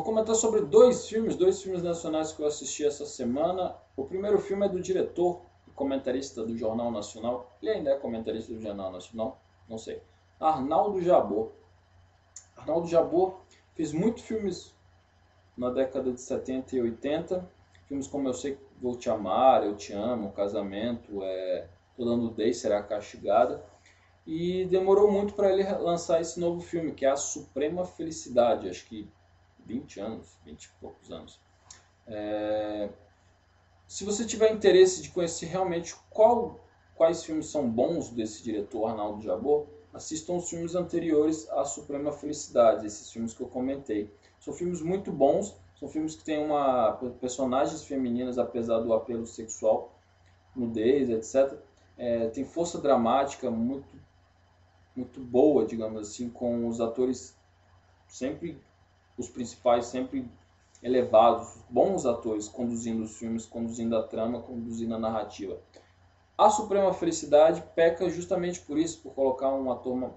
comentar sobre dois filmes nacionais que eu assisti essa semana. O primeiro filme é do diretor e comentarista do Jornal Nacional. Ele ainda é comentarista do Jornal Nacional? Não sei. Arnaldo Jabor. Arnaldo Jabor fez muitos filmes na década de 70 e 80. Filmes como Eu Sei Que Vou Te Amar, Eu Te Amo, Casamento, Toda Nudez Será Castigada. E demorou muito para ele lançar esse novo filme, que é A Suprema Felicidade, acho que 20 anos, 20 e poucos anos. Se você tiver interesse de conhecer realmente quais filmes são bons desse diretor Arnaldo Jabor, assistam os filmes anteriores à Suprema Felicidade, esses filmes que eu comentei. São filmes muito bons, são filmes que têm personagens femininas, apesar do apelo sexual, nudez, etc. Tem força dramática muito boa, digamos assim, com os atores sempre, os principais sempre elevados, bons atores conduzindo os filmes, conduzindo a trama, conduzindo a narrativa. A Suprema Felicidade peca justamente por isso, por colocar um ator...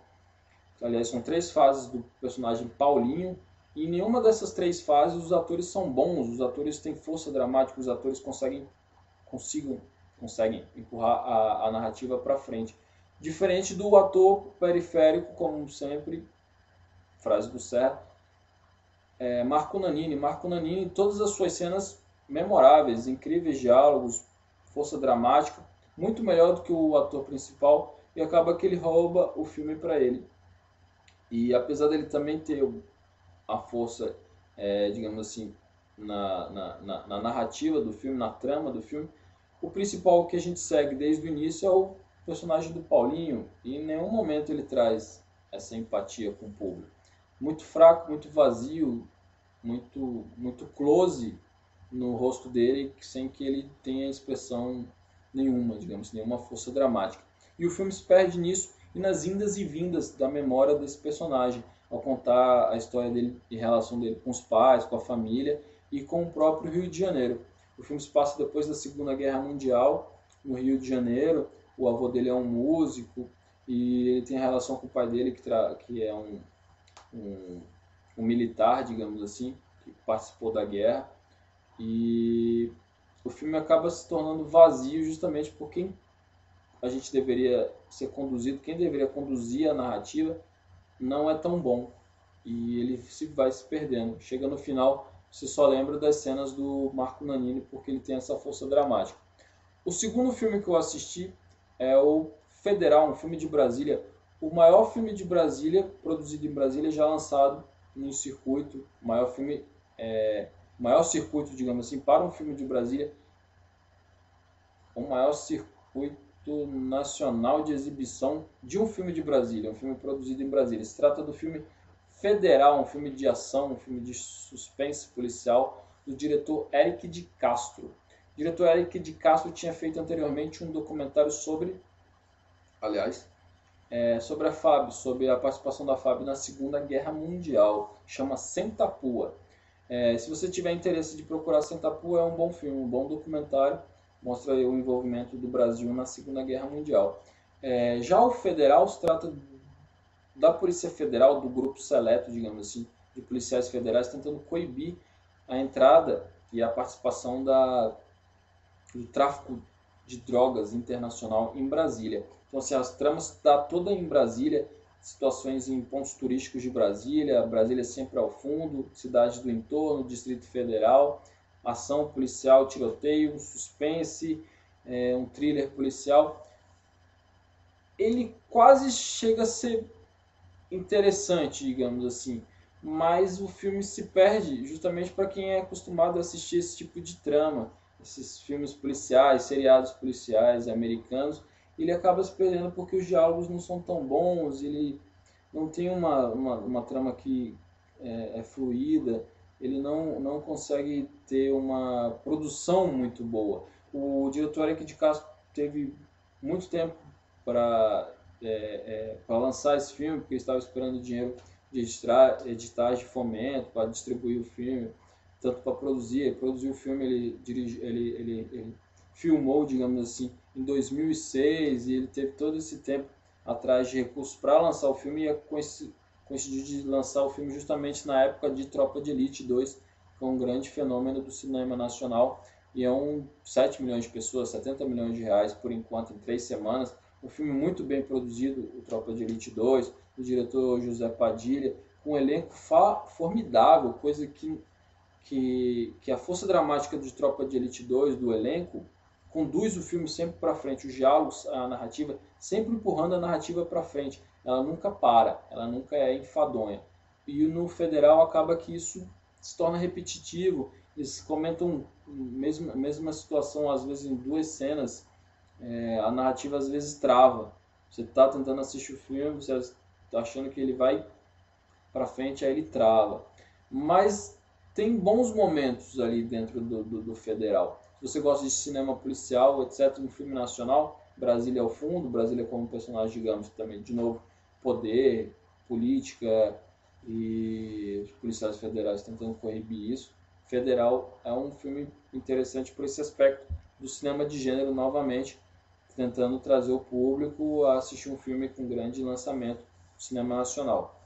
Aliás, são 3 fases do personagem Paulinho, e em nenhuma dessas 3 fases os atores são bons, os atores têm força dramática, os atores conseguem empurrar a narrativa para frente. Diferente do ator periférico, como sempre, frase do Serra, Marco Nanini. Marco Nanini, todas as suas cenas memoráveis, incríveis diálogos, força dramática, muito melhor do que o ator principal, e acaba que ele rouba o filme para ele. E apesar dele também ter a força, digamos assim, na narrativa do filme, na trama do filme, o principal que a gente segue desde o início é o personagem do Paulinho, e em nenhum momento ele traz essa empatia com o público. Muito fraco, muito vazio, muito close no rosto dele, sem que ele tenha expressão nenhuma, digamos, nenhuma força dramática. E o filme se perde nisso e nas indas e vindas da memória desse personagem, ao contar a história dele e relação dele com os pais, com a família e com o próprio Rio de Janeiro. O filme se passa depois da Segunda Guerra Mundial, no Rio de Janeiro. O avô dele é um músico e ele tem a relação com o pai dele, que é um militar, digamos assim, que participou da guerra. E o filme acaba se tornando vazio justamente por quem a gente deveria ser conduzido, quem deveria conduzir a narrativa não é tão bom. E ele vai se perdendo. Chega no final, você só lembra das cenas do Marco Nanini porque ele tem essa força dramática. O segundo filme que eu assisti é o Federal, um filme de Brasília. O maior filme de Brasília, produzido em Brasília, já lançado no circuito. O maior circuito, digamos assim, para um filme de Brasília. O maior circuito nacional de exibição de um filme de Brasília, um filme produzido em Brasília. Se trata do filme Federal, um filme de ação, um filme de suspense policial, do diretor Eric de Castro. O diretor Eric de Castro tinha feito anteriormente um documentário sobre a FAB, sobre a participação da FAB na Segunda Guerra Mundial, chama Sentapua. Se você tiver interesse de procurar Sentapua, é um bom filme, um bom documentário, mostra o envolvimento do Brasil na Segunda Guerra Mundial. Já o Federal se trata da Polícia Federal, do grupo seleto, digamos assim, de policiais federais tentando coibir a entrada e a participação do tráfico de drogas internacional em Brasília. Então, assim, as tramas estão toda em Brasília, situações em pontos turísticos de Brasília, Brasília sempre ao fundo, cidades do entorno, Distrito Federal, ação policial, tiroteio, suspense, um thriller policial. Ele quase chega a ser interessante, digamos assim, mas o filme se perde justamente para quem é acostumado a assistir esse tipo de trama, esses filmes policiais, seriados policiais americanos. Ele acaba se perdendo porque os diálogos não são tão bons, ele não tem uma trama que é fluida, ele não consegue ter uma produção muito boa. O diretor Eric de Castro teve muito tempo para lançar esse filme, porque ele estava esperando dinheiro de editais de fomento para distribuir o filme, tanto para produzir. Ele produziu o filme, ele filmou, digamos assim, em 2006, e ele teve todo esse tempo atrás de recursos para lançar o filme, e coincidiu de lançar o filme justamente na época de Tropa de Elite 2, que é um grande fenômeno do cinema nacional, e é 7 milhões de pessoas, 70 milhões de reais por enquanto, em 3 semanas. Um filme muito bem produzido, o Tropa de Elite 2, do diretor José Padilha, com um elenco formidável, coisa que a força dramática de Tropa de Elite 2, do elenco, conduz o filme sempre para frente, os diálogos, a narrativa, sempre empurrando a narrativa para frente. Ela nunca para, ela nunca é enfadonha. E no Federal acaba que isso se torna repetitivo. Eles comentam a mesma situação, às vezes em 2 cenas, a narrativa às vezes trava. Você está tentando assistir o filme, você está achando que ele vai para frente, aí ele trava. Mas tem bons momentos ali dentro do Federal. Se você gosta de cinema policial, etc., um filme nacional, Brasília ao fundo, Brasília como personagem, digamos, também, de novo, poder, política e os policiais federais tentando coibir isso. Federal é um filme interessante por esse aspecto do cinema de gênero, novamente, tentando trazer o público a assistir um filme com grande lançamento do cinema nacional.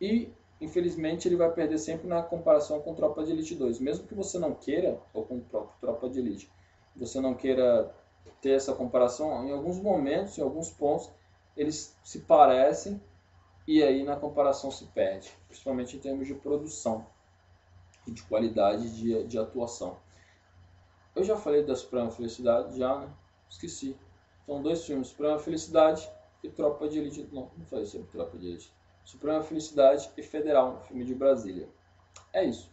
E infelizmente ele vai perder sempre na comparação com Tropa de Elite 2, mesmo que você não queira, ou com o próprio Tropa de Elite, você não queira ter essa comparação, em alguns momentos, em alguns pontos, eles se parecem e aí na comparação se perde, principalmente em termos de produção e de qualidade de atuação. Eu já falei da Suprema Felicidade, já, né? Esqueci. São 2 filmes, Suprema Felicidade e Tropa de Elite. Não falei sobre Tropa de Elite. Suprema Felicidade e Federal, um filme de Brasília. É isso.